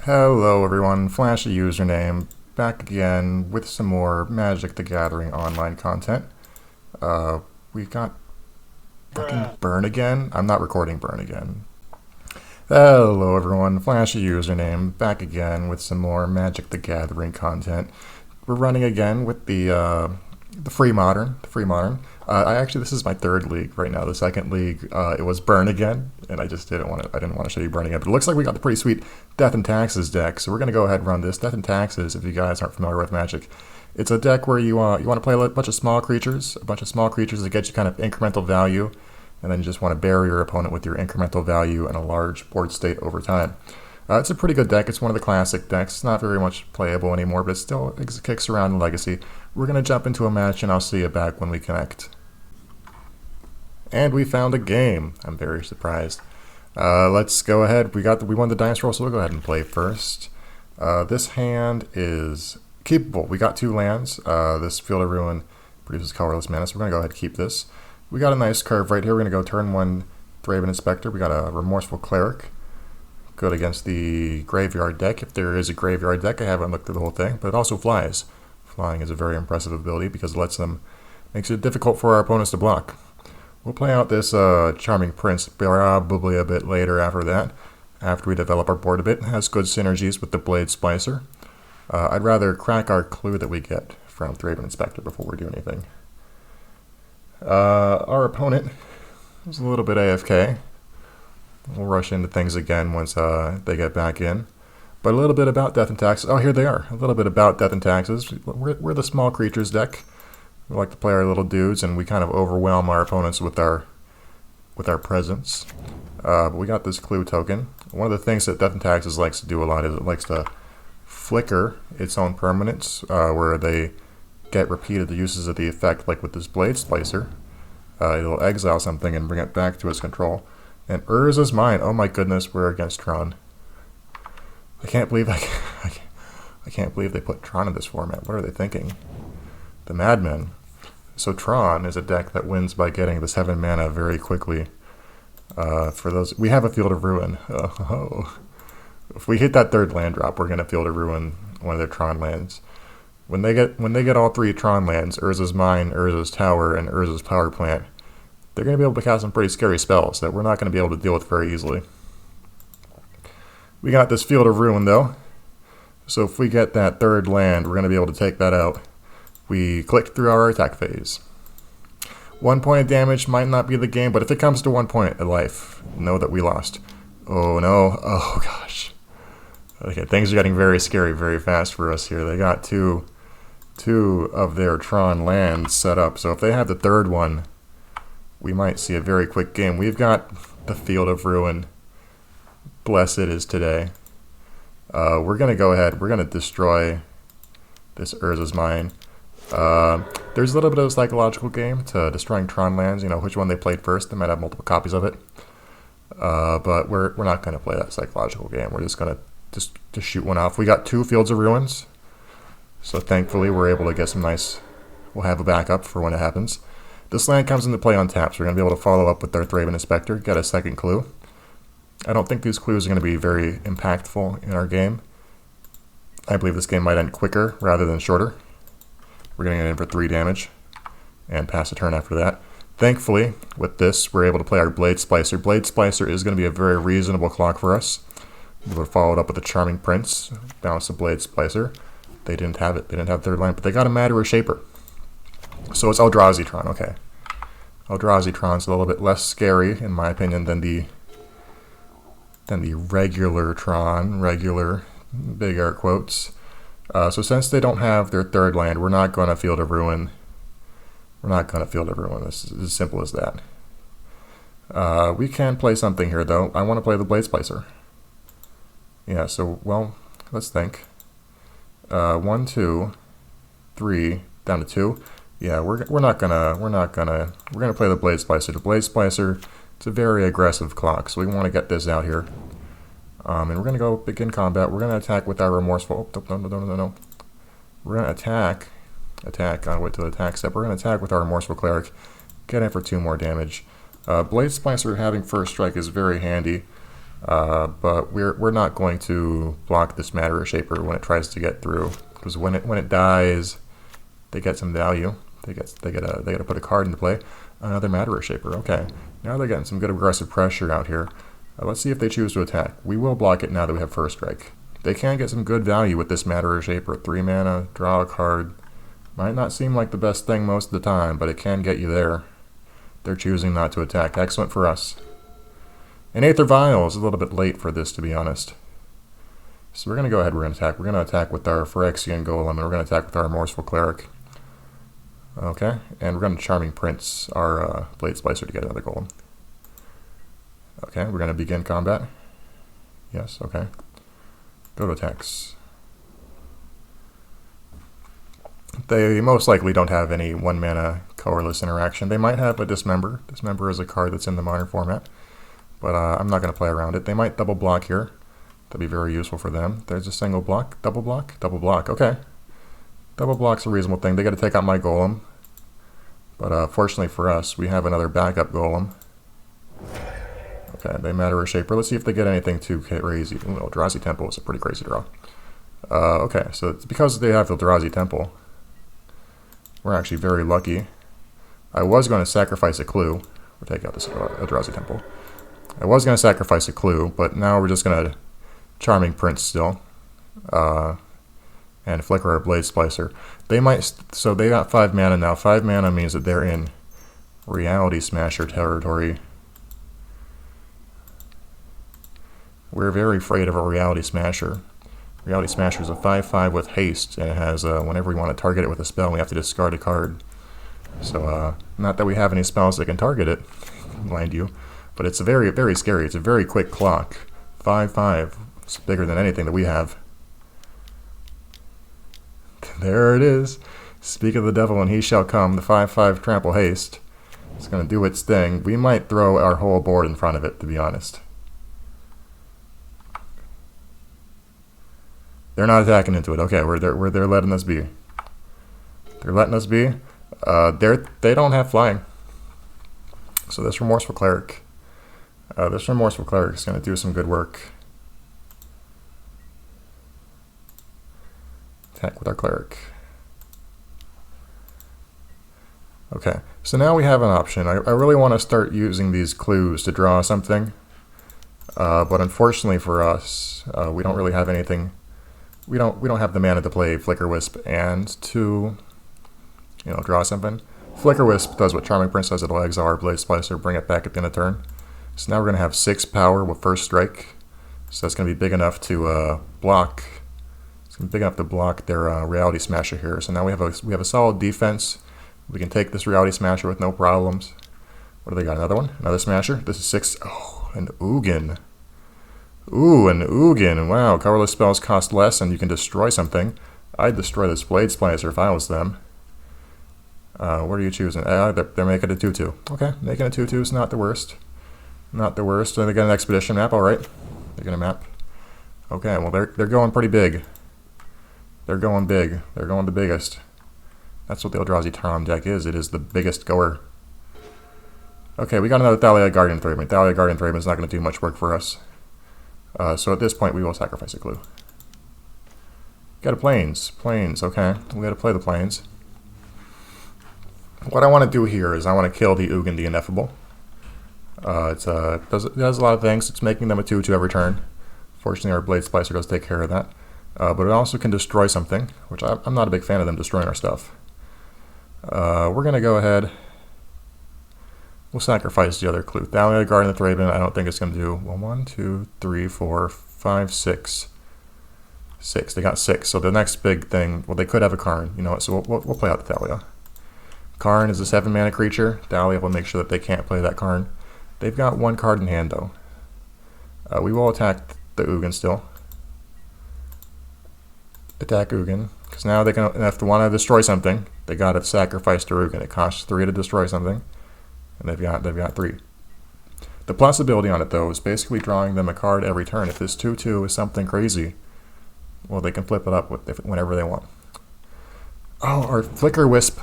Hello everyone, Flashy username, back again with some more Magic the Gathering online content. We got fucking Burn again? I'm not recording Burn again. Hello everyone, Flashy username, back again with some more Magic the Gathering content. We're running again with the free modern. This is my third league right now. The second league, it was Burn again, and I didn't want to show you Burn again. But it looks like we got the pretty sweet Death and Taxes deck, so we're gonna go ahead and run this Death and Taxes. If you guys aren't familiar with Magic, it's a deck where you want to play a bunch of small creatures, that get you kind of incremental value, and then you just want to bury your opponent with your incremental value and a large board state over time. It's a pretty good deck. It's one of the classic decks. It's not very much playable anymore, but it kicks around in Legacy. We're going to jump into a match, and I'll see you back when we connect. And we found a game. I'm very surprised. Let's go ahead. We won the dice roll, so we'll go ahead and play first. This hand is keepable. We got 2 lands. This Field of Ruin produces colorless mana, so we're going to go ahead and keep this. We got a nice curve right here. We're going to go turn 1 Thraben Inspector. We got a Remorseful Cleric. Good against the graveyard deck. If there is a graveyard deck, I haven't looked through the whole thing, but it also flies. Flying is a very impressive ability because it makes it difficult for our opponents to block. We'll play out this Charming Prince probably a bit later after that, after we develop our board a bit. It has good synergies with the Blade Splicer. I'd rather crack our clue that we get from Thraben Inspector before we do anything. Our opponent is a little bit AFK. We'll rush into things again once they get back in. But a little bit about Death and Taxes. Oh, here they are. A little bit about Death and Taxes. We're the small creatures deck. We like to play our little dudes, and we kind of overwhelm our opponents with our presence. But we got this clue token. One of the things that Death and Taxes likes to do a lot is it likes to flicker its own permanents, where they get repeated the uses of the effect, like with this Blade Splicer. It'll exile something and bring it back to its control. And Urza's Mine. Oh my goodness, we're against Tron. I can't believe I can't believe they put Tron in this format. What are they thinking? The Madmen. So Tron is a deck that wins by getting the 7 mana very quickly. For those, we have a Field of Ruin. If we hit that 3rd land drop, we're gonna Field of Ruin one of their Tron lands. When they get all 3 Tron lands, Urza's Mine, Urza's Tower, and Urza's Power Plant, they're going to be able to cast some pretty scary spells that we're not going to be able to deal with very easily. We got this Field of Ruin, though. So if we get that 3rd land, we're going to be able to take that out. We click through our attack phase. 1 point of damage might not be the game, but if it comes to 1 point of life, know that we lost. Oh no. Oh gosh. Okay, things are getting very scary very fast for us here. They got two of their Tron lands set up. So if they have the 3rd one, we might see a very quick game. We've got the Field of Ruin. Blessed is today. We're going to go ahead. We're going to destroy this Urza's Mine. There's a little bit of a psychological game to destroying Tron lands. You know, which one they played first. They might have multiple copies of it. But we're not going to play that psychological game. We're just going to just shoot one off. We got 2 Fields of Ruins. So thankfully we're able to get some nice... We'll have a backup for when it happens. This land comes into play on tap, so we're going to be able to follow up with our Thraben Inspector, get a 2nd clue. I don't think these clues are going to be very impactful in our game. I believe this game might end quicker rather than shorter. We're getting it in for 3 damage and pass a turn after that. Thankfully, with this, we're able to play our Blade Splicer. Blade Splicer is going to be a very reasonable clock for us. We'll follow it up with a Charming Prince, bounce the Blade Splicer. They didn't have it. They didn't have 3rd land, but they got a Matterer Shaper. So it's Eldrazi Tron, okay. Eldrazi Tron's a little bit less scary, in my opinion, than the regular Tron, regular, big air quotes. So since they don't have their 3rd land, we're not going to Field of Ruin. We're not going to Field of Ruin. This is as simple as that. We can play something here, though. I want to play the Blade Splicer. Yeah, so, well, let's think. 1, 2, 3, down to 2. Yeah, we're gonna play the Blade Splicer. The Blade Splicer, it's a very aggressive clock, so we want to get this out here. And we're gonna go begin combat. We're gonna attack with our Remorseful. Oh, no. We're gonna attack. Gotta wait till the attack step. We're gonna attack with our Remorseful Cleric. Get in for 2 more damage. Blade Splicer having first strike is very handy. But we're not going to block this Matter Shaper when it tries to get through, because when it dies, they get some value. They gotta put a card into play. Another Matter Shaper. Okay, now they're getting some good aggressive pressure out here. Let's see if they choose to attack. We will block it now that we have First Strike. They can get some good value with this Matter Shaper. 3 mana, draw a card. Might not seem like the best thing most of the time, but it can get you there. They're choosing not to attack. Excellent for us. And Aether Vial is a little bit late for this, to be honest. So we're going to go ahead, we're going to attack. We're going to attack with our Phyrexian Golem, and we're going to attack with our Remorseful Cleric. Okay, and we're going to Charming Prince our Blade Splicer to get another Golem. Okay, we're going to begin combat. Yes, okay. Go to attacks. They most likely don't have any 1 mana colorless interaction. They might have a Dismember. Dismember is a card that's in the modern format, but I'm not going to play around it. They might double block here. That'd be very useful for them. There's a single block, double block, double block. Okay. Double block's a reasonable thing. They got to take out my Golem, but fortunately for us, we have another backup Golem. Okay, they Matter Shaper. Let's see if they get anything too crazy. Ooh, Eldrazi Temple is a pretty crazy draw. Okay, so it's because they have the Eldrazi Temple. We're actually very lucky. I was going to sacrifice a Clue. We'll take out this Eldrazi Temple. I was going to sacrifice a Clue, but now we're just going to Charming Prince still. And flicker our Blade Splicer. They might, so they got 5 mana now. 5 mana means that they're in Reality Smasher territory. We're very afraid of a Reality Smasher. Reality Smasher is a 5/5 with haste, and it has, whenever we want to target it with a spell, we have to discard a card. So, not that we have any spells that can target it, mind you, but it's a very, very scary. It's a very quick clock. 5/5. It's bigger than anything that we have. There it is. Speak of the devil and he shall come. The 5/5 trample haste. It's going to do its thing. We might throw our whole board in front of it, to be honest. They're not attacking into it. Okay, they're letting us be. They're letting us be. They don't have flying. So this Remorseful Cleric. This Remorseful Cleric is going to do some good work. Attack with our Cleric. Okay, so now we have an option. I really want to start using these clues to draw something. But unfortunately for us, we don't really have anything. We don't have the mana to play Flicker Wisp and to, draw something. Flicker Wisp does what Charming Prince does. It'll exile our Blade Splicer, bring it back at the end of turn. So now we're going to have 6 power with First Strike. So that's going to be big enough to block. It's going to be big enough to block their Reality Smasher here. So now we have a solid defense. We can take this Reality Smasher with no problems. What do they got? Another one? Another Smasher? This is 6. Oh, an Ugin. Ooh, an Ugin. Wow, colorless spells cost less and you can destroy something. I'd destroy this Blade Splicer if I was them. What are you choosing? They're making a 2/2. Okay, making a 2/2 is not the worst. Not the worst. So they got an Expedition map, alright. They're going to map. Okay, well they're going pretty big. They're going big. They're going the biggest. That's what the Eldrazi Tarom deck is. It is the biggest goer. Okay, we got another Thalia Guardian Thraben. Thalia Guardian Thraben is not going to do much work for us. So at this point, we will sacrifice a Clue. Got a Plains. Plains, okay. We got to play the Plains. What I want to do here is I want to kill the Ugin the Ineffable. It does a lot of things. It's making them a 2/2 every turn. Fortunately, our Blade Splicer does take care of that. But it also can destroy something, which I'm not a big fan of them destroying our stuff. We're going to go ahead. We'll sacrifice the other Clue. Thalia Guardian Thraben, I don't think it's going to do. Well, 1, 2, 3, 4, 5, 6. 6. They got 6. So the next big thing, well, they could have a Karn. You know what? So we'll play out the Thalia. Karn is a 7 mana creature. Thalia will make sure that they can't play that Karn. They've got 1 card in hand, though. We will attack the Ugin still. Attack Ugin. Because now they can, if they want to destroy something, they got to sacrifice to Ugin. It costs 3 to destroy something. And they've got 3. The possibility on it, though, is basically drawing them a card every turn. If this 2/2 is something crazy, well, they can flip it up whenever they want. Oh, our Flicker Wisp.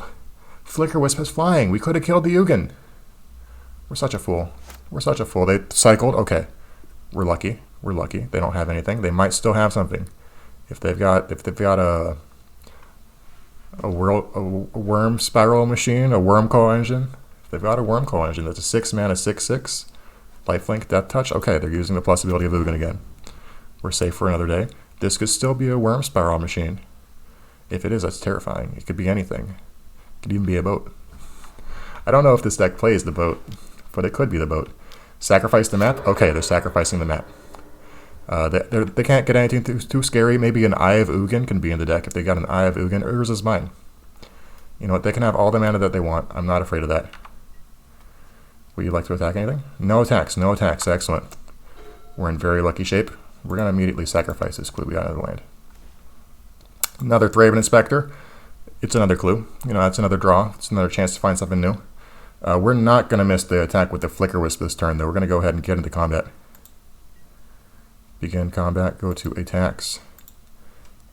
Flicker Wisp is flying. We could have killed the Ugin. We're such a fool. We're such a fool. They cycled. Okay. We're lucky. We're lucky. They don't have anything. They might still have something. If they've got a worm spiral machine, a Wurmcoil Engine. If they've got a Wurmcoil Engine that's a 6 mana 6/6, lifelink, death touch. Okay, they're using the plus ability of Ugin again. We're safe for another day. This could still be a worm spiral machine. If it is, that's terrifying. It could be anything. It could even be a boat. I don't know if this deck plays the boat, but it could be the boat. Sacrifice the map? Okay, they're sacrificing the map. They can't get anything too scary. Maybe an Eye of Ugin can be in the deck. If they got an Eye of Ugin, Urza's mine. You know what? They can have all the mana that they want. I'm not afraid of that. Would you like to attack anything? No attacks. No attacks. Excellent. We're in very lucky shape. We're going to immediately sacrifice this clue we got out of the land. Another Thraben Inspector. It's another clue. You know, that's another draw. It's another chance to find something new. We're not going to miss the attack with the Flicker Wisp this turn, though. We're going to go ahead and get into combat. Begin combat. Go to attacks.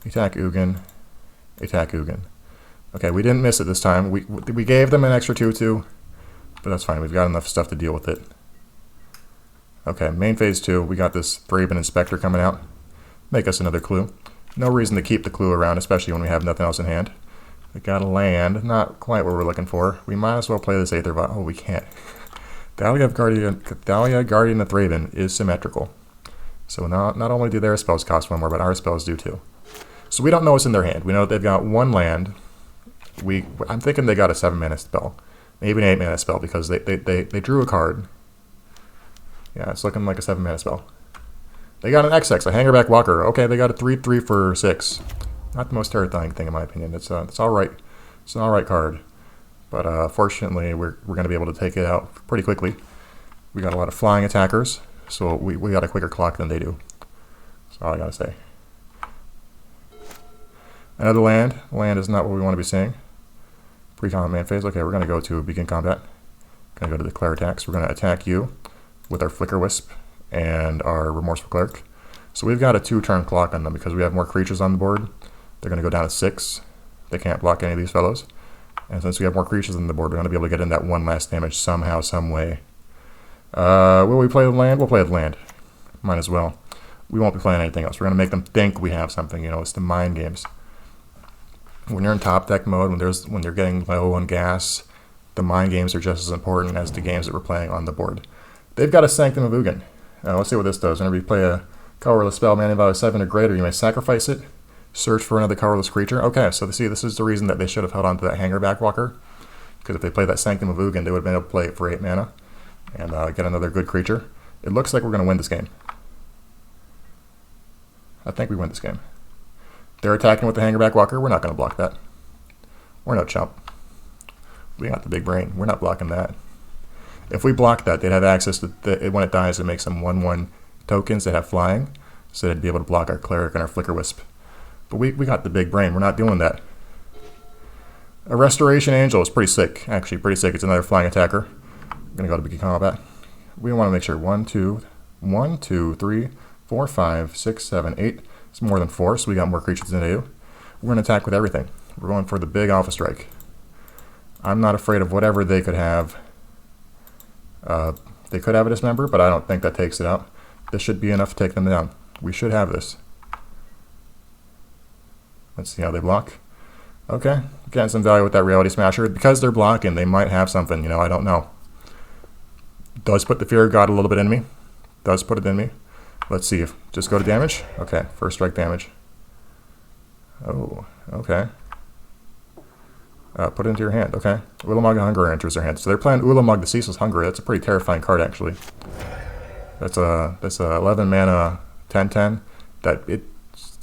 Attack Ugin. Attack Ugin. Okay, we didn't miss it this time. We gave them an extra 2/2, but that's fine. We've got enough stuff to deal with it. Okay, main phase 2. We got this Thraben Inspector coming out. Make us another clue. No reason to keep the clue around, especially when we have nothing else in hand. We got a land. Not quite what we're looking for. We might as well play this Aether Vial. Oh, we can't. Dahlia Guardian of Thraben is symmetrical. So not only do their spells cost 1 more, but our spells do too. So we don't know what's in their hand. We know that they've got 1 land. I'm thinking they got a 7 mana spell. Maybe an 8 mana spell because they drew a card. Yeah, it's looking like a 7 mana spell. They got an XX, a Hangerback Walker. Okay, they got a 3/3 for 6. Not the most terrifying thing in my opinion. It's all right. It's an all right card. But fortunately, we're going to be able to take it out pretty quickly. We got a lot of flying attackers, so we got a quicker clock than they do. That's all I gotta say. Another land. Land is not what we want to be seeing. Pre-combat main phase. Okay, we're going to go to begin combat. Going to go to declare attacks. We're going to attack you with our Flicker Wisp and our Remorseful Cleric. So we've got a 2-turn clock on them because we have more creatures on the board. They're going to go down to 6. They can't block any of these fellows. And since we have more creatures on the board, we're going to be able to get in that 1 last damage somehow, some way. Will we play the land? We'll play the land. Might as well. We won't be playing anything else. We're going to make them think we have something. You know, it's the mind games. When you're in top deck mode, when you're getting low on gas, the mind games are just as important as the games that we're playing on the board. They've got a Sanctum of Ugin. Let's see what this does. Whenever you play a colorless spell, mana value 7 or greater, you may sacrifice it. Search for another colorless creature. Okay, so see, this is the reason that they should have held on to that Hangerback Walker. Because if they played that Sanctum of Ugin, they would have been able to play it for 8 mana and get another good creature. It looks like we're going to win this game. I think we win this game. They're attacking with the Hangerback Walker. We're not going to block that. We're no chump. We got the big brain. We're not blocking that. If we block that, they'd have access to when it dies, it makes some 1/1 tokens that have flying, so they'd be able to block our Cleric and our Flicker Wisp. But we got the big brain. We're not doing that. A Restoration Angel is pretty sick. Actually, pretty sick. It's another flying attacker. We're going to go to begin combat. We want to make sure 1, 2, 3, 4, 5, 6, 7, 8. It's more than 4, so we got more creatures than they do. We're going to attack with everything. We're going for the big Alpha Strike. I'm not afraid of whatever they could have. They could have a Dismember, but I don't think that takes it out. This should be enough to take them down. We should have this. Let's see how they block. Okay, getting some value with that Reality Smasher. Because they're blocking, they might have something, you know, I don't know. Does put the Fear of God a little bit in me. Does put it in me. Let's see if, just go to damage. Okay, first strike damage. Oh, okay. Put it into your hand, okay. Ulamog the Hungerer enters their hand. So they're playing Ulamog the Ceaseless Hungerer. That's a pretty terrifying card, actually. That's a 11 mana 10/10. It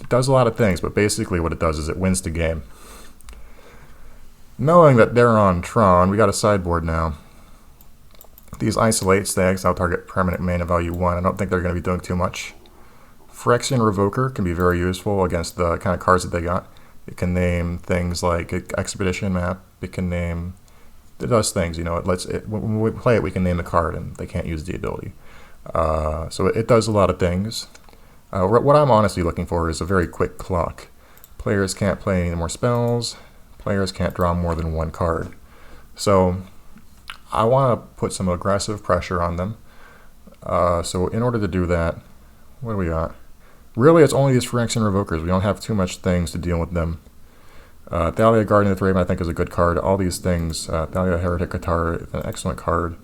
does a lot of things, but basically what it does is it wins the game. Knowing that they're on Tron, we got a sideboard now. These Isolates, they exile target permanent mana value 1. I don't think they're going to be doing too much. Phyrexian Revoker can be very useful against the kind of cards that they got. It can name things like Expedition Map. It can name... It does things, you know. When we play it, we can name the card, and they can't use the ability. So it does a lot of things. What I'm honestly looking for is a very quick clock. Players can't play any more spells. Players can't draw more than 1 card. So I want to put some aggressive pressure on them. So in order to do that, what do we got? Really, it's only these Phyrexian Revokers. We don't have too much things to deal with them. Thalia, Guardian of the Raven, I think is a good card. All these things, Thalia, Heretic Katara is an excellent card.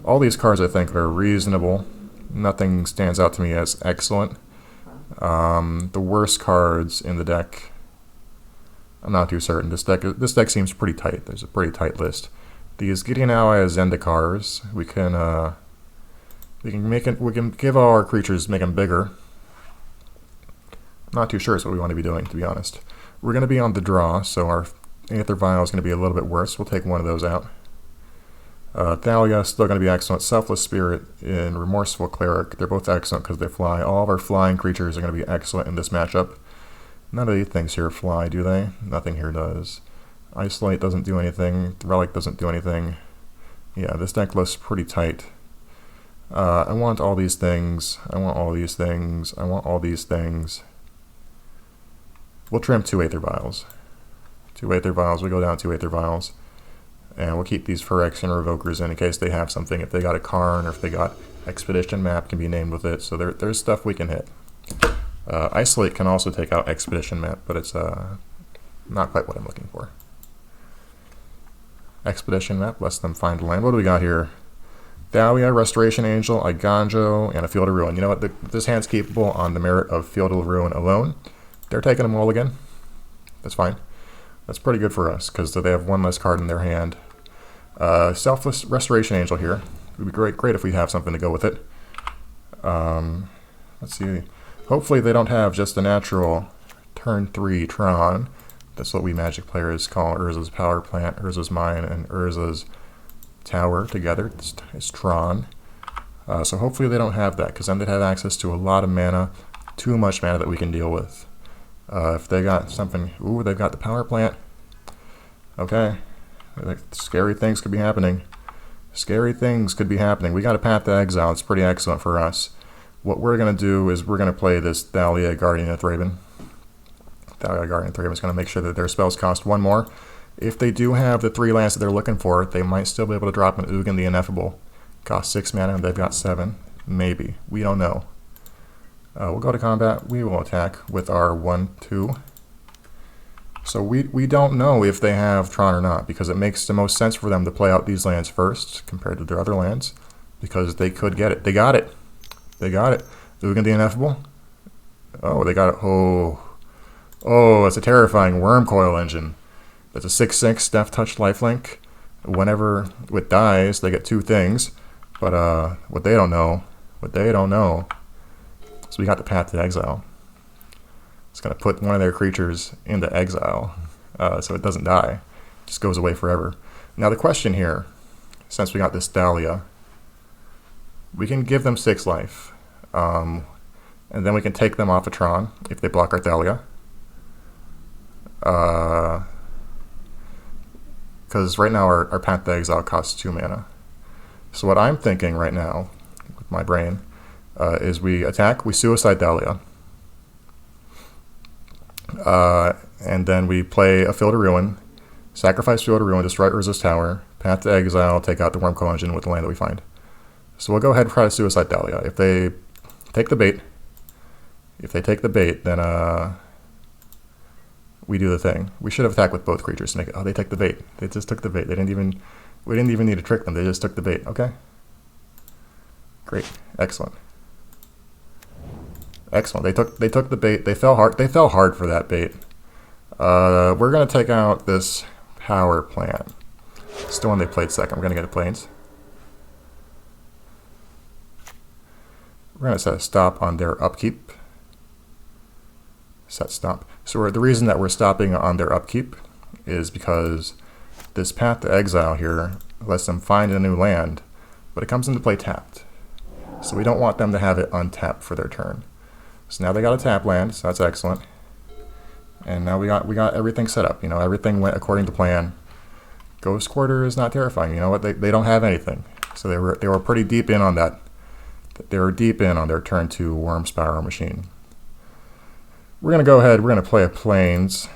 All these cards I think are reasonable. Nothing stands out to me as excellent. The worst cards in the deck, I'm not too certain. This deck seems pretty tight. There's a pretty tight list. These Gideon Ally Zendikars, we can give all our creatures, make them bigger. I'm not too sure is what we want to be doing, to be honest. We're going to be on the draw, so our Aether Vial is going to be a little bit worse. We'll take one of those out. Thalia is still going to be excellent. Selfless Spirit and Remorseful Cleric, they're both excellent because they fly. All of our flying creatures are going to be excellent in this matchup. None of these things here fly, do they? Nothing here does. Isolate doesn't do anything. Relic doesn't do anything. Yeah, this deck looks pretty tight. I want all these things. I want all these things. I want all these things. We'll trim 2 Aether Vials. 2 Aether Vials. We go down 2 Aether Vials. And we'll keep these Phyrexian Revokers in case they have something. If they got a Karn or if they got Expedition Map can be named with it. So there's stuff we can hit. Isolate can also take out Expedition Map, but it's not quite what I'm looking for. Expedition Map lets them find land. What do we got here? Thalia, Restoration Angel, Eiganjo, and a Field of Ruin. You know what? This hand's capable on the merit of Field of Ruin alone. They're taking them all again. That's fine. That's pretty good for us, because they have one less card in their hand. Selfless Restoration Angel here. It would be great if we have something to go with it. Let's see. Hopefully they don't have just a natural turn 3 Tron. That's what we Magic players call Urza's Power Plant, Urza's Mine, and Urza's Tower together. It's Tron. So hopefully they don't have that, because then they'd have access to a lot of mana. Too much mana that we can deal with. If they got something... Ooh, they've got the Power Plant. Okay. Scary things could be happening. Scary things could be happening. We got a Path to Exile. It's pretty excellent for us. What we're going to do is we're going to play this Thalia, Guardian of Thraben. Thalia, Guardian of Thraben is going to make sure that their spells cost 1 more. If they do have the 3 lands that they're looking for, they might still be able to drop an Ugin the Ineffable. Cost 6 mana, and they've got 7. Maybe. We don't know. We'll go to combat. We will attack with our 1/2. So we don't know if they have Tron or not, because it makes the most sense for them to play out these lands first compared to their other lands, because they could get it. They got it. They got it. Ugin the Ineffable. Oh, they got it. Oh, it's a terrifying Wormcoil Engine. That's a 6/6 Death Touch lifelink. Whenever it dies, they get 2 things. But what they don't know, so we got the Path to Exile. It's going to put one of their creatures into exile, so it doesn't die. It just goes away forever. Now the question here, since we got this Thalia, we can give them 6 life. And then we can take them off of Tron if they block our Thalia. Because right now our Path to Exile costs 2 mana. So what I'm thinking right now, with my brain, is we attack, we Suicide Thalia. And then we play a Field of Ruin, sacrifice Field of Ruin, destroy Urza's Tower, Path to Exile, take out the Wormcoil Engine with the land that we find. So we'll go ahead and try to Suicide Thalia. If they take the bait, then we do the thing. We should have attacked with both creatures to make it. Oh, they take the bait. They just took the bait. We didn't even need to trick them. They just took the bait. Okay. Great. Excellent. Excellent. They took the bait. They fell hard. They fell hard for that bait. We're gonna take out this Power Plant. It's the one they played second. We're gonna get a Plains. We're gonna set a stop on their upkeep. Set stop. So the reason that we're stopping on their upkeep is because this Path to Exile here lets them find a new land, but it comes into play tapped. So we don't want them to have it untapped for their turn. So now they got a tap land, so that's excellent. And now we got everything set up. You know, everything went according to plan. Ghost Quarter is not terrifying. You know what? They don't have anything. So they were pretty deep in on that. They were deep in on their turn 2 Wormspower Machine. We're gonna go ahead. We're gonna play a Plains.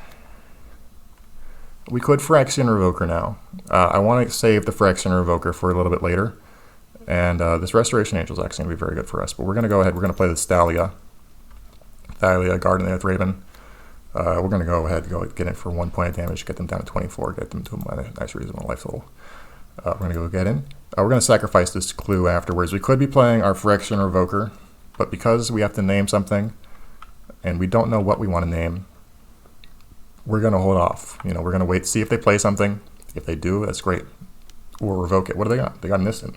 We could Phyrexian Revoker now. I want to save the Phyrexian Revoker for a little bit later. And this Restoration Angel is actually going to be very good for us. But we're going to go ahead, we're going to play the Thalia. Thalia, Guardian of the Earth Raven. We're going to go ahead and go get in for 1 point of damage, get them down to 24, get them to a nice reasonable life total. We're going to go get in. We're going to sacrifice this clue afterwards. We could be playing our Phyrexian Revoker, but because we have to name something, and we don't know what we want to name, we're going to hold off. You know, we're going to wait, see if they play something. If they do, that's great. We'll revoke it. What do they got? They got an instant.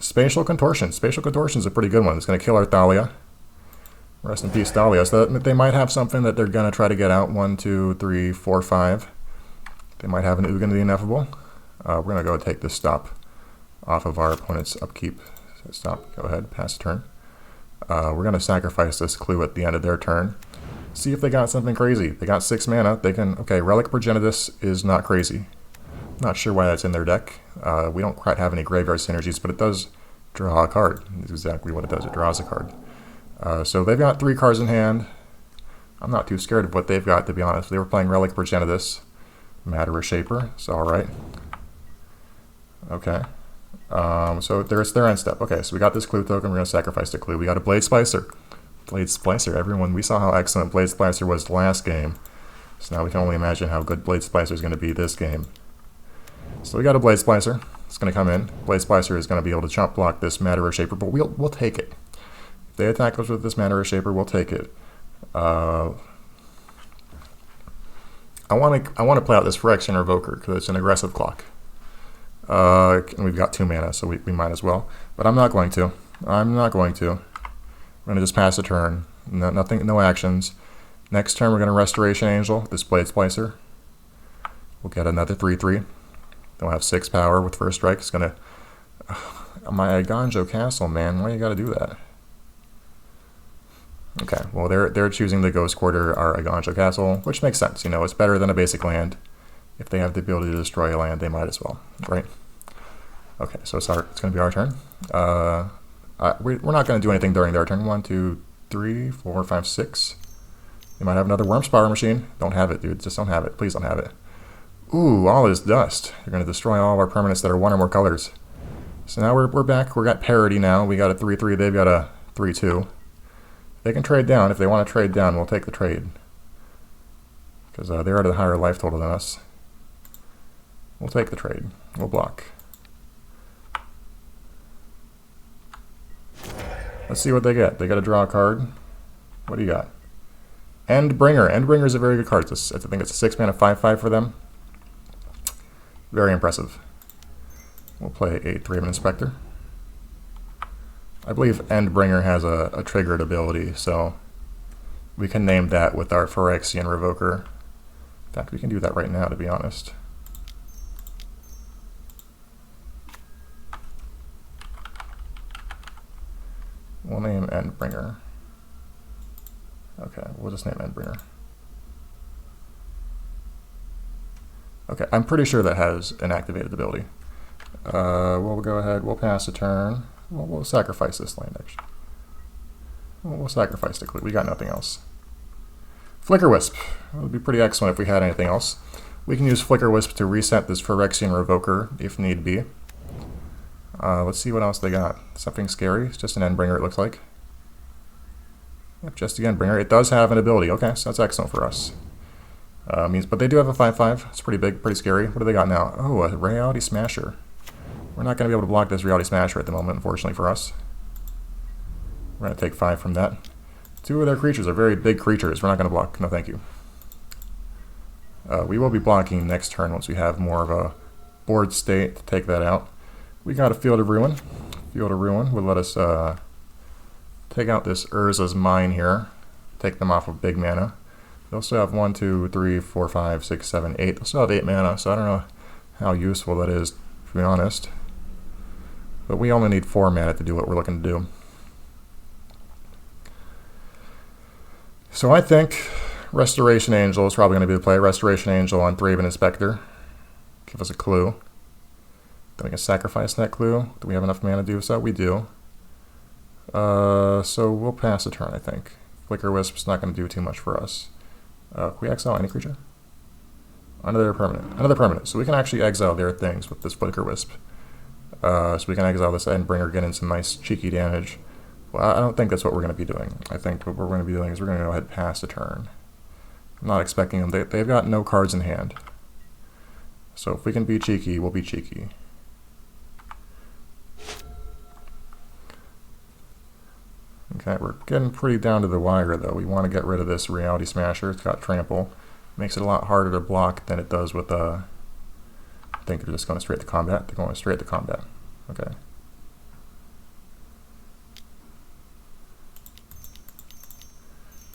Spatial Contortion. Spatial Contortion is a pretty good one. It's going to kill our Thalia. Rest in peace, Thalia. So that they might have something that they're going to try to get out. 1, 2, 3, 4, 5. They might have an Ugin the Ineffable. We're going to go take this stop off of our opponent's upkeep. Stop. Go ahead. Pass the turn. We're going to sacrifice this clue at the end of their turn. See if they got something crazy. They got 6 mana. They can... Okay, Relic Progenitus is not crazy. Not sure why that's in their deck. We don't quite have any graveyard synergies, but it does draw a card. That's exactly what it does. It draws a card. So they've got 3 cards in hand. I'm not too scared of what they've got, to be honest. They were playing Relic Progenitus. Matter of Shaper. So alright. Okay. So there's their end step. Okay, so we got this clue token. We're going to sacrifice the clue. We got a Blade Splicer. Blade Splicer. Everyone, we saw how excellent Blade Splicer was last game. So now we can only imagine how good Blade Splicer is going to be this game. So we got a Blade Splicer. It's going to come in. Blade Splicer is going to be able to chump block this Matter of Shaper, but we'll take it. If they attack us with this Matter of Shaper, we'll take it. I want to play out this Phyrexian Revoker because it's an aggressive clock. And we've got 2 mana, so we might as well. But I'm not going to. I'm going to just pass a turn. No actions. Next turn, we're going to Restoration Angel, this Blade Splicer. We'll get another 3/3. They'll have 6 power with first strike. It's going to... my Eiganjo Castle, man. Why you got to do that? Okay, well, they're choosing the Ghost Quarter, our Eiganjo Castle, which makes sense. You know, it's better than a basic land. If they have the ability to destroy a land, they might as well, right? Okay, so it's going to be our turn. We're not going to do anything during their turn. 1, 2, 3, 4, 5, 6. They might have another Wurmspire Machine. Don't have it, dude. Just don't have it. Please don't have it. Ooh, all is dust. They're going to destroy all of our permanents that are 1 or more colors. So now we're back. We got parity now. We got a 3/3. They've got a 3/2. They can trade down. If they want to trade down, we'll take the trade. Because they're at a higher life total than us. We'll take the trade. We'll block. Let's see what they get. They got to draw a card. What do you got? Endbringer. Endbringer is a very good card. I think it's a 6 mana 5/5 for them. Very impressive. We'll play a 3-man Inspector. I believe Endbringer has a triggered ability, so we can name that with our Phyrexian Revoker. In fact, we can do that right now, to be honest. We'll name Endbringer. Okay, we'll just name Endbringer. Okay, I'm pretty sure that has an activated ability. We'll go ahead, we'll pass a turn. We'll sacrifice this land, actually. We'll sacrifice the clue. We got nothing else. Flicker Wisp. It would be pretty excellent if we had anything else. We can use Flicker Wisp to reset this Phyrexian Revoker, if need be. Let's see what else they got. Something scary. It's just an Endbringer, it looks like. Yep, just the Endbringer. It does have an ability. Okay, so that's excellent for us. But they do have a 5/5. It's pretty big, pretty scary. What do they got now? Oh, a Reality Smasher. We're not going to be able to block this Reality Smasher at the moment, unfortunately for us. We're going to take 5 from that. 2 of their creatures are very big creatures. We're not going to block. No, thank you. We will be blocking next turn once we have more of a board state to take that out. We got a Field of Ruin. Field of Ruin will let us take out this Urza's Mine here. Take them off of big mana. They'll still have 1, 2, 3, 4, 5, 6, 7, 8. They'll still have 8 mana, so I don't know how useful that is, to be honest. But we only need 4 mana to do what we're looking to do. So I think Restoration Angel is probably going to be the play. Restoration Angel on Thraben Inspector. Give us a clue. Then we can sacrifice that clue. Do we have enough mana to do so? We do. So we'll pass a turn, I think. Flicker Wisp's not going to do too much for us. Can we exile any creature? Another permanent. Another permanent. So we can actually exile their things with this Flicker Wisp. so we can exile this Endbringer, get in some nice cheeky damage. Well, I don't think that's what we're going to be doing. I think what we're going to be doing is we're going to go ahead and pass the turn. I'm not expecting them. They've got no cards in hand. So if we can be cheeky, we'll be cheeky. Okay, we're getting pretty down to the wire though. We want to get rid of this Reality Smasher. It's got trample. Makes it a lot harder to block than it does with I think they're just going straight to combat. They're going straight to combat. Okay.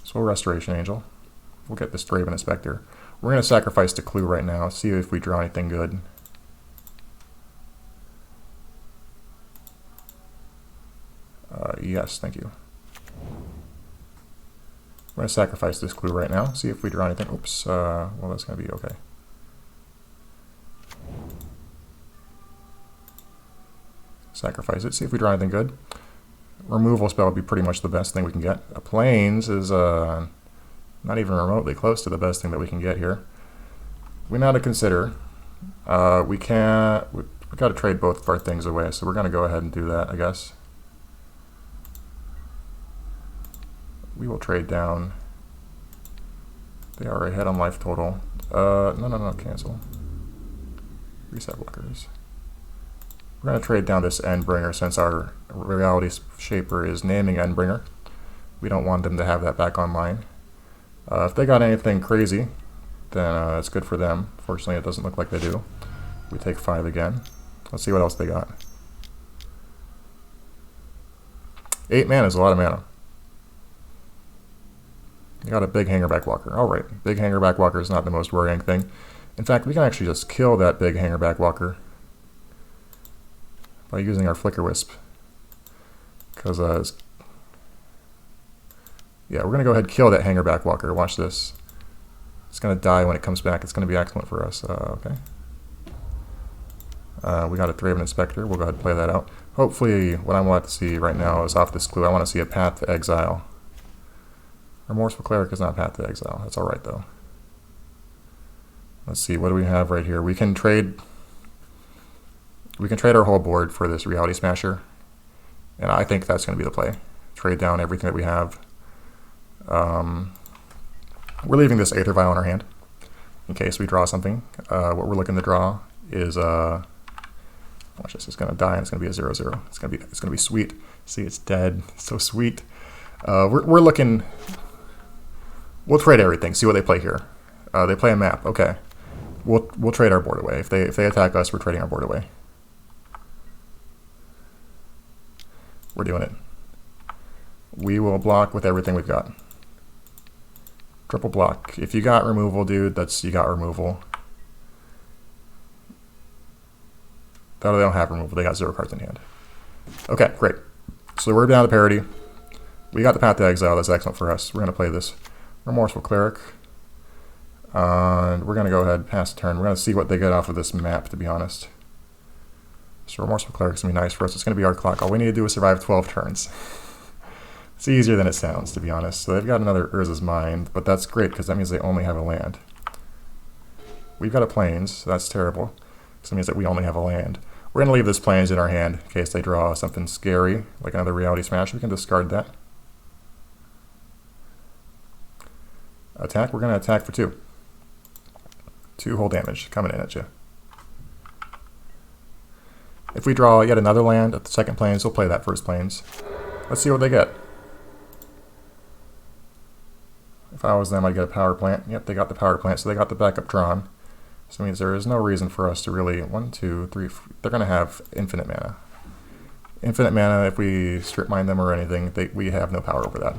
So Restoration Angel. We'll get this Draven Inspector. We're going to sacrifice the Clue right now, see if we draw anything good. Yes, thank you. We're going to sacrifice this Clue right now, see if we draw anything. Oops, well that's going to be okay. Sacrifice it, see if we draw anything good. Removal spell would be pretty much the best thing we can get. A Plains is not even remotely close to the best thing that we can get here. We now to consider. We got to trade both of our things away, so we're going to go ahead and do that, I guess. We will trade down. They are ahead on life total. No, cancel. Reset blockers. We're going to trade down this Endbringer since our Reality Shaper is naming Endbringer. We don't want them to have that back online. If they got anything crazy, then it's good for them. Fortunately, it doesn't look like they do. We take 5 again. Let's see what else they got. 8 mana is a lot of mana. You got a big Hangerback Walker. Alright, big Hangerback Walker is not the most worrying thing. In fact, we can actually just kill that big Hangerback Walker by using our Flicker Wisp. Because, yeah, we're going to go ahead and kill that Hangerback Walker. Watch this. It's going to die when it comes back. It's going to be excellent for us. Okay. We got a Draven Inspector. We'll go ahead and play that out. Hopefully, what I want to see right now is off this Clue. I want to see a Path to Exile. Remorseful Cleric is not Path to Exile. That's alright, though. Let's see, what do we have right here? We can trade our whole board for this Reality Smasher. And I think that's going to be the play. Trade down everything that we have. We're leaving this Aether Vial in our hand in case we draw something. What we're looking to draw is watch this. It's going to die and it's going to be a 0/0. It's going to be sweet. See, it's dead. It's so sweet. We're looking. We'll trade everything. See what they play here. They play a map. Okay. We'll trade our board away. If they attack us, we're trading our board away. We're doing it. We will block with everything we've got. Triple block. If you got removal, dude, you got removal. No, they don't have removal. They got 0 cards in hand. Okay, great. So we're down to parity. We got the Path to Exile. That's excellent for us. We're going to play this Remorseful Cleric. And we're going to go ahead and pass the turn. We're going to see what they get off of this map, to be honest. So Remorseful Cleric's going to be nice for us. It's going to be our clock. All we need to do is survive 12 turns. It's easier than it sounds, to be honest. So they've got another Urza's Mind, but that's great because that means they only have a land. We've got a Plains, so that's terrible. So that means that we only have a land. We're going to leave this Plains in our hand in case they draw something scary, like another Reality Smash. We can discard that. Attack, we're going to attack for 2. 2 whole damage coming in at you. If we draw yet another land at the second Plains, we'll play that first Plains. Let's see what they get. If I was them, I'd get a Power Plant. Yep, they got the Power Plant, so they got the backup drawn. So it means there is no reason for us to really... 1, 2, 3... They're going to have infinite mana. Infinite mana, if we strip mine them or anything, we have no power over that.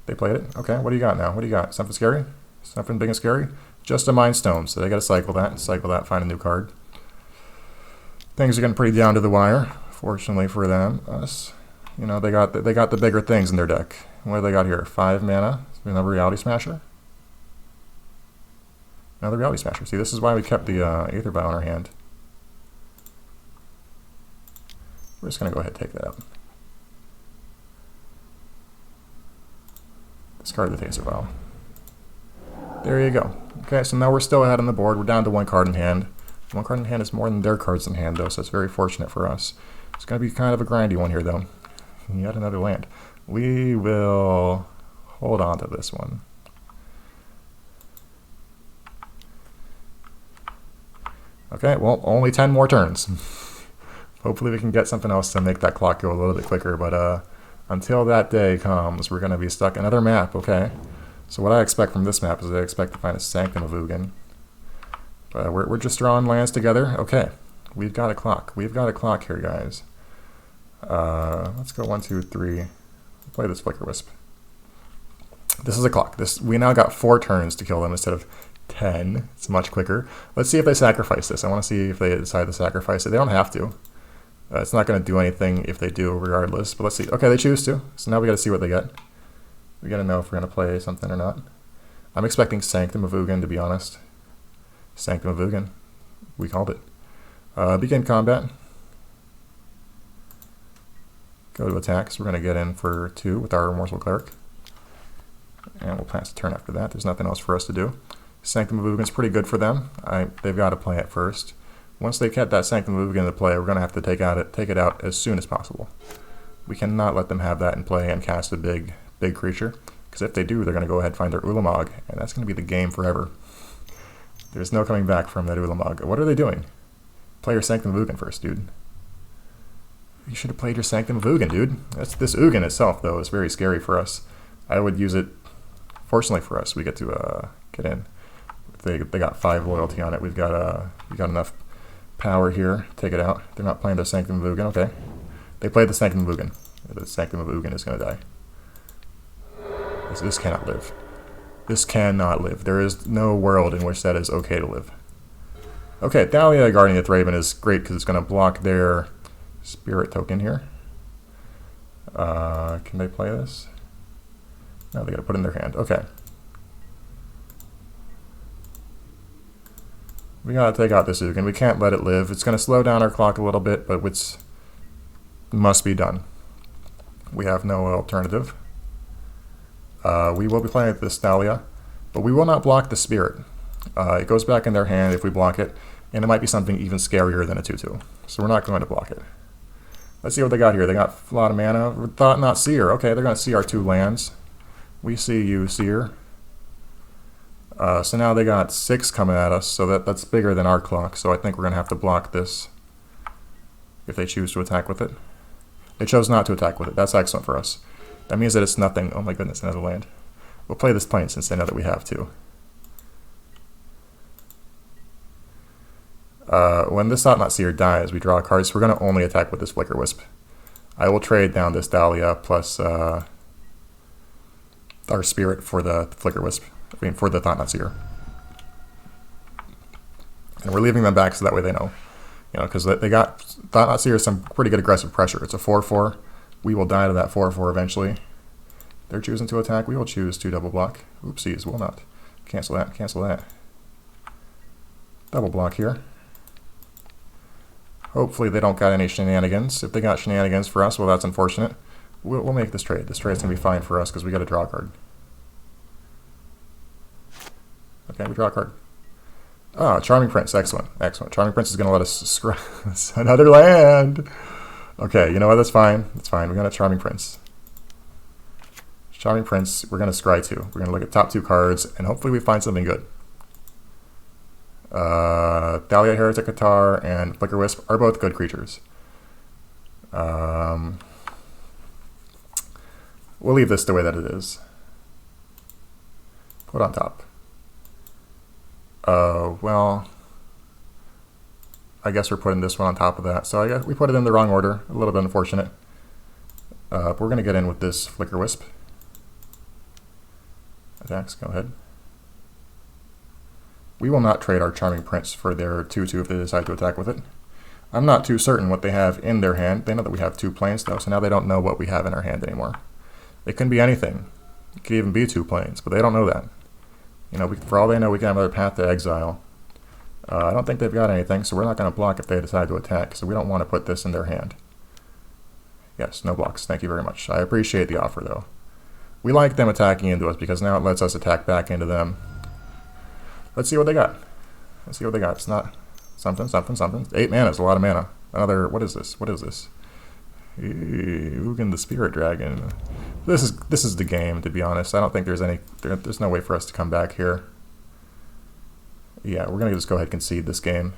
They played it? Okay, what do you got now? What do you got? Something scary? Something big and scary? Just a Mind Stone, so they got to cycle that, find a new card. Things are getting pretty down to the wire, fortunately for them. Us, you know, they got the bigger things in their deck. What do they got here? 5 mana. Another Reality Smasher. Another Reality Smasher. See, this is why we kept the Aether Vial in our hand. We're just going to go ahead and take that out. Discard the Aether Vial. There you go. Okay, so now we're still ahead on the board. We're down to 1 card in hand. One card in hand is more than their cards in hand, though, so it's very fortunate for us. It's going to be kind of a grindy one here, though. Yet another land. We will hold on to this one. Okay, well, only 10 more turns. Hopefully we can get something else to make that clock go a little bit quicker, but until that day comes, we're going to be stuck in another map, okay? So what I expect from this map is I expect to find a Sanctum of Ugin. But we're just drawing lands together. Okay, we've got a clock. We've got a clock here, guys. Let's go 1, 2, 3. Play this Flicker Wisp. This is a clock. We now got 4 turns to kill them instead of 10. It's much quicker. Let's see if they sacrifice this. I want to see if they decide to sacrifice it. They don't have to. It's not going to do anything if they do, regardless. But let's see. Okay, they choose to. So now we got to see what they get. We got to know if we're going to play something or not. I'm expecting Sanctum of Ugin, to be honest. Sanctum of Ugin. We called it. Begin combat. Go to attacks. We're going to get in for 2 with our Remorseful Cleric. And we'll pass the turn after that. There's nothing else for us to do. Sanctum of Ugin's pretty good for them. They've got to play it first. Once they get that Sanctum of Ugin into play, we're going to have to take it out as soon as possible. We cannot let them have that in play and cast a big creature, because if they do, they're going to go ahead and find their Ulamog, and that's going to be the game forever. There's no coming back from that Ulamog. What are they doing? Play your Sanctum of Ugin first, dude. You should have played your Sanctum of Ugin, dude. This Ugin itself, though, is very scary for us. I would use it. Fortunately for us, we get to get in. They got 5 loyalty on it. We got enough power here. Take it out. They're not playing the Sanctum of Ugin. Okay. They played the Sanctum of Ugin. The Sanctum of Ugin is going to die. This cannot live. This cannot live. There is no world in which that is okay to live. Okay, Thalia Guardian of Thraben is great because it's going to block their Spirit token here. Can they play this? No, they got to put it in their hand. Okay. We got to take out this Ugin. We can't let it live. It's going to slow down our clock a little bit, but it must be done. We have no alternative. We will be playing with this Thalia, but we will not block the Spirit. It goes back in their hand if we block it, and it might be something even scarier than a 2/2. So we're not going to block it. Let's see what they got here. They got a lot of mana. Thought Not Seer. Okay, they're going to see our 2 lands. We see you, Seer. So now they got 6 coming at us, so that's bigger than our clock, so I think we're going to have to block this if they choose to attack with it. They chose not to attack with it. That's excellent for us. That means that it's nothing. Oh my goodness, another land. We'll play this plane since they know that we have to. When this Thought Not Seer dies, we draw a card, so we're going to only attack with this Flicker Wisp. I will trade down this Thalia plus our Spirit for the Flicker Wisp. I mean, for the Thought Not Seer. And we're leaving them back so that way they know. You know, because they got Thought Not Seer some pretty good aggressive pressure. It's a 4/4. We will die to that 4/4 eventually. They're choosing to attack. We will choose to double block. Oopsies, will not. Cancel that, cancel that. Double block here. Hopefully they don't got any shenanigans. If they got shenanigans for us, well, that's unfortunate. We'll make this trade. This trade's going to be fine for us because we got to draw a card. Okay, we draw a card. Ah, Charming Prince. Excellent. Excellent. Charming Prince is going to let us scry another land. Okay, you know what? That's fine. That's fine. We got a Charming Prince. Charming Prince, we're going to scry 2. We're going to look at top 2 cards, and hopefully we find something good. Thalia, Heretic Catar, and Flicker Wisp are both good creatures. We'll leave this the way that it is. Put on top. Well, I guess we're putting this one on top of that. So I guess we put it in the wrong order. A little bit unfortunate. But we're going to get in with this Flicker Wisp. Attacks, go ahead. We will not trade our Charming Prince for their 2/2 if they decide to attack with it. I'm not too certain what they have in their hand. They know that we have 2 planes though, so now they don't know what we have in our hand anymore. It can be anything. It could even be 2 planes, but they don't know that. You know, for all they know, we can have another Path to Exile. I don't think they've got anything, so we're not going to block if they decide to attack, so we don't want to put this in their hand. Yes, no blocks. Thank you very much. I appreciate the offer, though. We like them attacking into us because now it lets us attack back into them. Let's see what they got. Let's see what they got. It's not Something, something, something. 8 mana is a lot of mana. Another, what is this? What is this? Ugin the Spirit Dragon. This is the game, to be honest. I don't think there's no way for us to come back here. Yeah, we're gonna just go ahead and concede this game.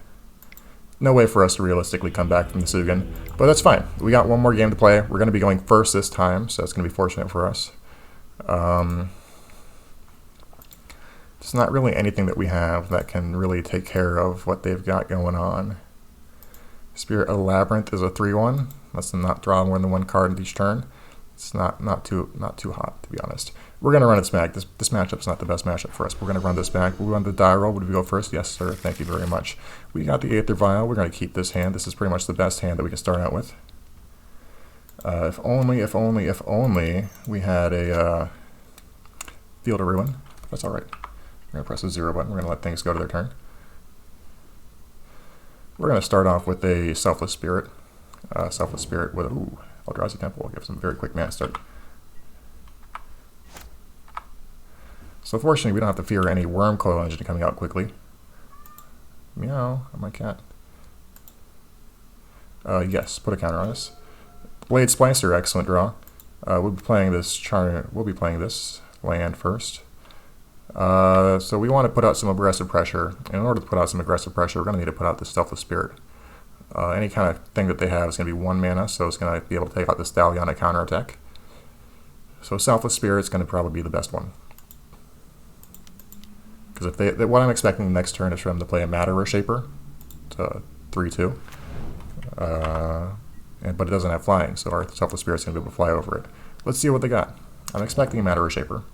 No way for us to realistically come back from this Ugin, but that's fine. We got one more game to play. We're gonna be going first this time, so that's gonna be fortunate for us. There's not really anything that we have that can really take care of what they've got going on. Spirit of Labyrinth is a 3/1. Let's not draw more than one card each turn. It's not too hot, to be honest. We're gonna run it back. This matchup's not the best matchup for us. We're gonna run this back. We'll run the die roll. Would we go first? Yes, sir. Thank you very much. We got the Aether Vial. We're gonna keep this hand. This is pretty much the best hand that we can start out with. If only we had a Field of Ruin. That's all right. We're gonna press the 0 button. We're gonna let things go to their turn. We're gonna start off with a Selfless Spirit. Selfless Spirit with Eldrazi Temple. We'll give some very quick mana start. So fortunately, we don't have to fear any Wormcoil Engine coming out quickly. Meow, my cat. Yes, put a counter on us. Blade Splicer, excellent draw. We'll be playing this land first. So we want to put out some aggressive pressure. In order to put out some aggressive pressure, we're going to need to put out the Selfless Spirit. Any kind of thing that they have is going to be 1 mana, so it's going to be able to take out this Thalia counterattack. So Selfless Spirit is going to probably be the best one. Because what I'm expecting the next turn is for them to play a Matter Shaper to 3/2. But it doesn't have flying, so our Selfless Spirit's going to be able to fly over it. Let's see what they got. I'm expecting a Matter Shaper.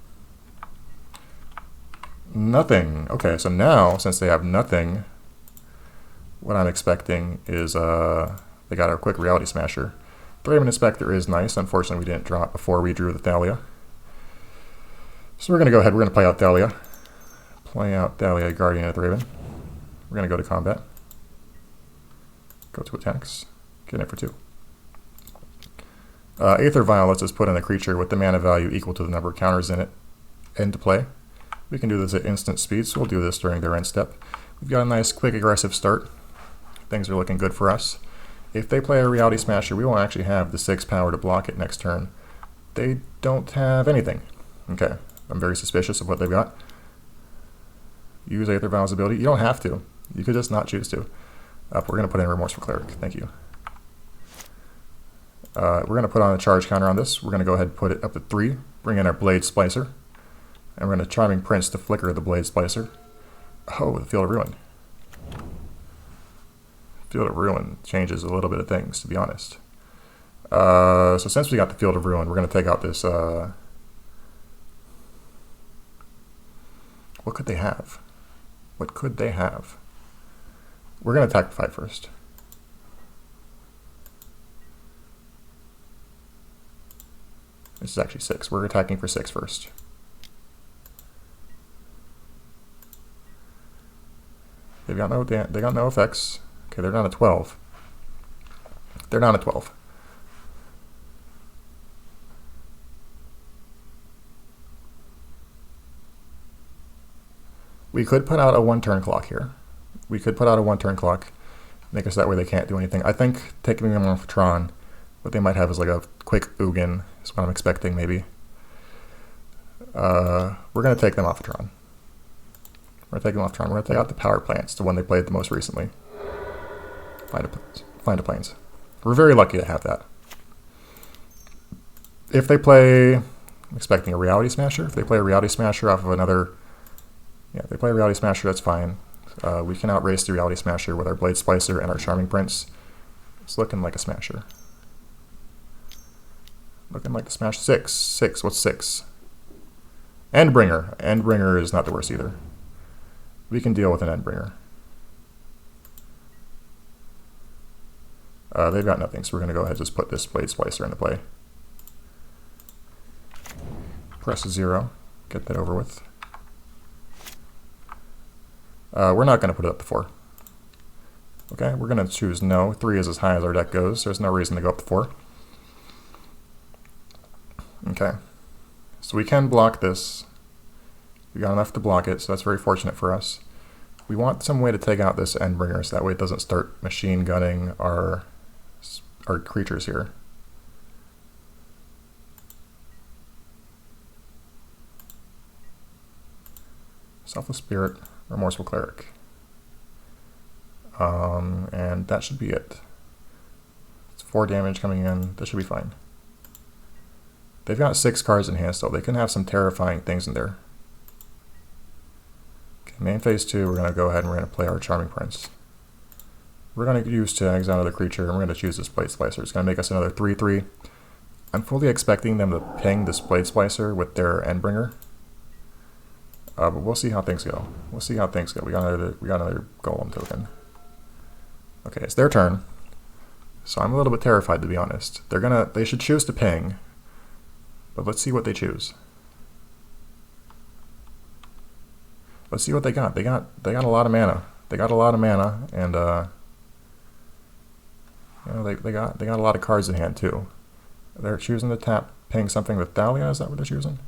Nothing. Okay, so now, since they have nothing, what I'm expecting is they got a quick Reality Smasher. Thraben Inspector is nice. Unfortunately, we didn't draw it before we drew the Thalia. So we're going to go ahead. We're going to play out Thalia. Play out Thalia, Guardian of Thraben. We're going to go to combat. Go to attacks. Get in for 2. Aether Vial lets us put in a creature with the mana value equal to the number of counters in it into play. We can do this at instant speed, so we'll do this during their end step. We've got a nice, quick, aggressive start. Things are looking good for us. If they play a Reality Smasher, we won't actually have the 6 power to block it next turn. They don't have anything. Okay, I'm very suspicious of what they've got. Use Aether Vial's ability. You don't have to. You could just not choose to. We're going to put in Remorseful Cleric. Thank you. We're going to put on a charge counter on this. We're going to go ahead and put it up to 3. Bring in our Blade Splicer. And we're going to Charming Prince to flicker the Blade Splicer. Oh, the Field of Ruin. Field of Ruin changes a little bit of things, to be honest. So since we got the Field of Ruin, we're going to take out this... what could they have? What could they have? We're going to attack 5 first. This is actually 6. We're attacking for 6 first. They got no effects. Okay, they're down to 12. They're down to 12. We could put out a 1-turn clock here. We could put out a 1-turn clock, make us that way they can't do anything. I think taking them off Tron, what they might have is like a quick Ugin, is what I'm expecting maybe. We're going to take them off of Tron. We're going to take them off Tron. We're going to take out the Power Plants, the one they played the most recently. Find a Plains. We're very lucky to have that. If they play, I'm expecting a Reality Smasher. If they play a Reality Smasher off of another, yeah, if they play a Reality Smasher, that's fine. We can outrace the Reality Smasher with our Blade Splicer and our Charming Prince. It's looking like a Smasher. Looking like the Smash. 6. 6. What's 6? Endbringer. Endbringer is not the worst either. We can deal with an Endbringer. They've got nothing, so we're going to go ahead and just put this Blade Splicer into play. Press 0. Get that over with. We're not going to put it up to 4. Okay, we're going to choose no. 3 is as high as our deck goes. There's no reason to go up to 4. Okay, so we can block this. We got enough to block it, so that's very fortunate for us. We want some way to take out this Endbringer so that way it doesn't start machine gunning our creatures here. Selfless Spirit, Remorseful Cleric. And that should be it. It's 4 damage coming in. This should be fine. They've got 6 cards in hand still. They can have some terrifying things in there. Okay, main phase 2, we're going to go ahead and we're going to play our Charming Prince. We're going to use to exile another creature, and we're going to choose this Blade Splicer. It's going to make us another 3/3. I'm fully expecting them to ping this Blade Splicer with their Endbringer. But we'll see how things go. We'll see how things go. We got another Golem token. Okay, it's their turn. So I'm a little bit terrified, to be honest. They should choose to ping. But let's see what they choose. Let's see what they got. They got a lot of mana. They got a lot of mana, and you know, they got a lot of cards in hand too. They're choosing to tap ping something with Thalia. Is that what they're choosing?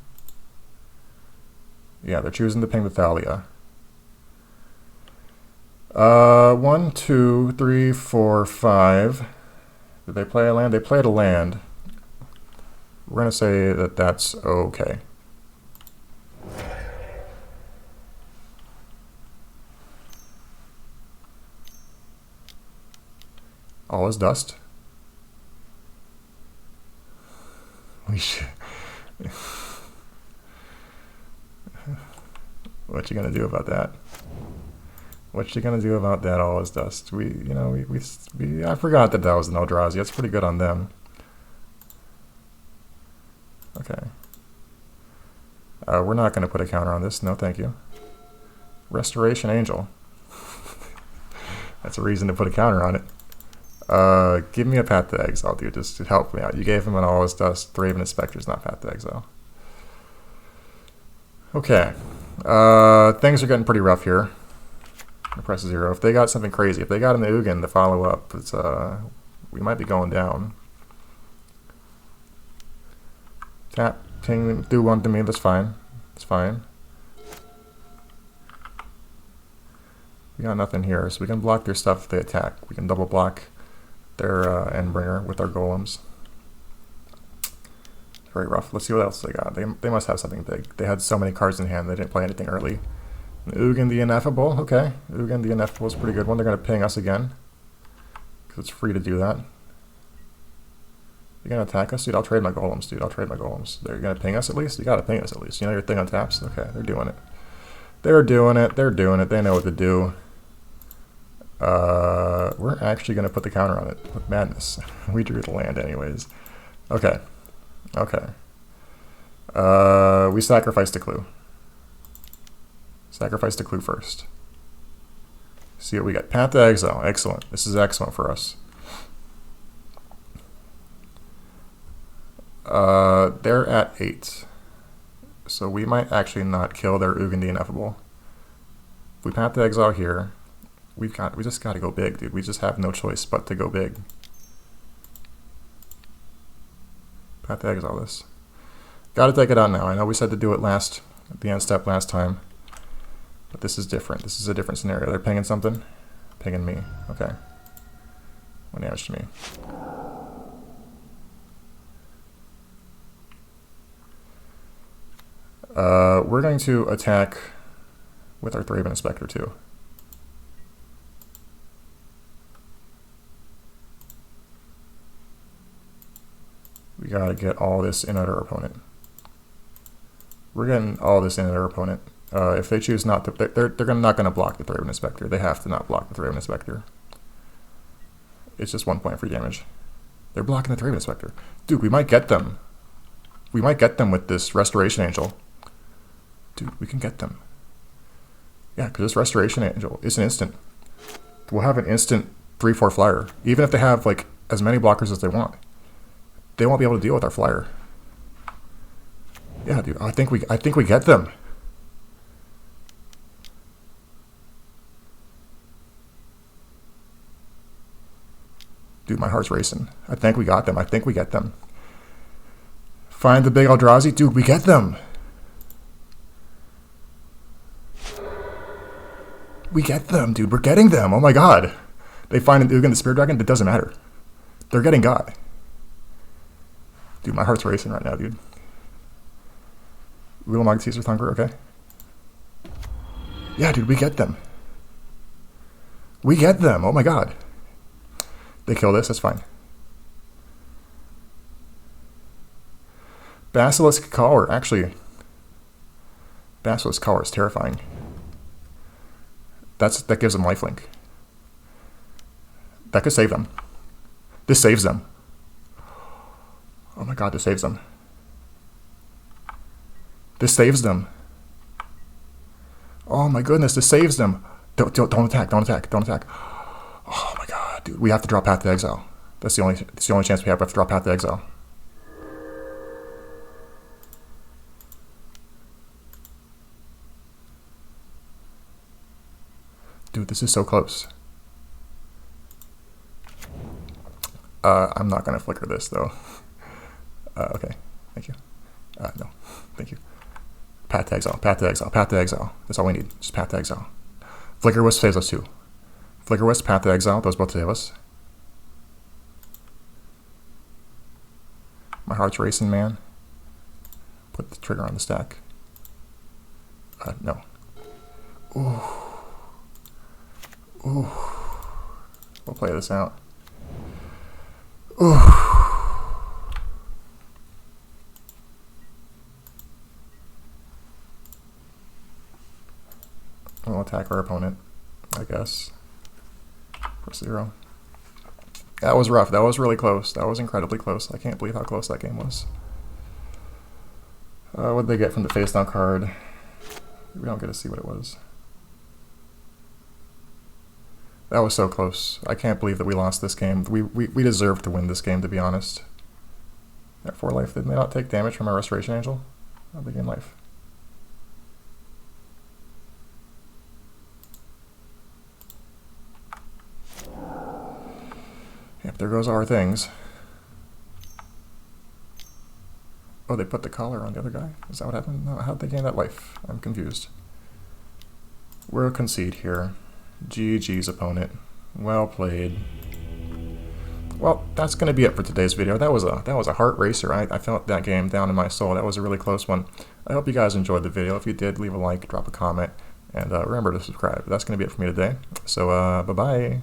Yeah, they're choosing to ping with Thalia. 1, 2, 3, 4, 5. Did they play a land? They played a land. We're going to say that that's okay. All is dust. We should. What you gonna do about that? What you gonna do about that? All is dust. I forgot that was an Eldrazi. That's pretty good on them. Okay. We're not gonna put a counter on this. No, thank you. Restoration Angel. That's a reason to put a counter on it. Give me a Path to Exile, dude, just to help me out. You gave him an All is Dust, Thraven Specters, not Path to Exile. Okay. Things are getting pretty rough here. I press 0. If they got something crazy, if they got an Ugin to follow up, it's we might be going down. Tap, ping, do one to me, that's fine. It's fine. We got nothing here, so we can block their stuff if they attack. We can double block their Endbringer with our Golems. Very rough. Let's see what else they got. They must have something big. They had so many cards in hand, they didn't play anything early. Ugin the Ineffable, okay. Ugin the Ineffable is a pretty good one. They're going to ping us again, because it's free to do that. You're going to attack us? Dude, I'll trade my Golems, dude. I'll trade my Golems. They're going to ping us at least? You got to ping us at least. You know your thing on taps? Okay, they're doing it. They're doing it. They're doing it. They know what to do. We're actually going to put the counter on it with Madness. We drew the land anyways. Okay. Okay. We sacrificed a clue. Sacrifice the clue first. See what we got. Path to Exile. Excellent. This is excellent for us. They're at 8. So we might actually not kill their Ugin the Ineffable. If we Path to Exile here, we just gotta go big, dude. We just have no choice but to go big. Path to Exile this. Gotta take it out now. I know we said to do it at the end step last time. But this is different. This is a different scenario. They're pinging something. Pinging me. Okay. 1 damage to me. We're going to attack with our Thraben Spectre too. We gotta get all this in at our opponent. We're getting all this in at our opponent. If they choose not to, they're not gonna block the Thraben Spectre. They have to not block the Thraben Spectre. It's just 1 point free damage. They're blocking the Thraben Spectre. Dude, we might get them. We might get them with this Restoration Angel. Dude, we can get them. Yeah, because this Restoration Angel is an instant. We'll have an instant 3/4 flyer. Even if they have like as many blockers as they want. They won't be able to deal with our flyer. Yeah, dude, I think we get them. Dude, my heart's racing. I think we got them. I think we get them. Find the big Eldrazi. Dude, we get them. We get them, dude. We're getting them. Oh my god. They find it again the Spirit Dragon. It doesn't matter. They're getting Guy. Dude, my heart's racing right now, dude. Wheel of Magnus, Caesar Thunker, okay. Yeah, dude, we get them. We get them. Oh my god. They kill this. That's fine. Basilisk Collar. Actually, Basilisk Collar is terrifying. That gives them lifelink. That could save them. This saves them. Oh my god, this saves them. This saves them. Oh my goodness, this saves them. Don't attack, don't attack, don't attack. Oh my god, dude, we have to drop Path to Exile. That's the only chance we have. We have to drop Path to Exile. Dude, this is so close. I'm not gonna flicker this though. Okay, thank you. No, thank you. Path to Exile, Path to Exile, Path to Exile. That's all we need, just Path to Exile. Flicker Wisp saves us too. Flicker Wisp, Path to Exile, those both save us. My heart's racing, man. Put the trigger on the stack. No. Ooh. Ooh. We'll play this out. Ooh. We'll attack our opponent, I guess. For 0. That was rough. That was really close. That was incredibly close. I can't believe how close that game was. What did they get from the face down card? We don't get to see what it was. That was so close. I can't believe that we lost this game. We deserved to win this game, to be honest. At 4 life, did they not take damage from our Restoration Angel? How'd they gain life? Yep, there goes our things. Oh, they put the collar on the other guy? Is that what happened? No, how'd they gain that life? I'm confused. We'll concede here. GG's opponent. Well played. Well, that's going to be it for today's video. That was a heart racer. I felt that game down in my soul. That was a really close one. I hope you guys enjoyed the video. If you did, leave a like, drop a comment, and remember to subscribe. That's going to be it for me today. So, bye-bye.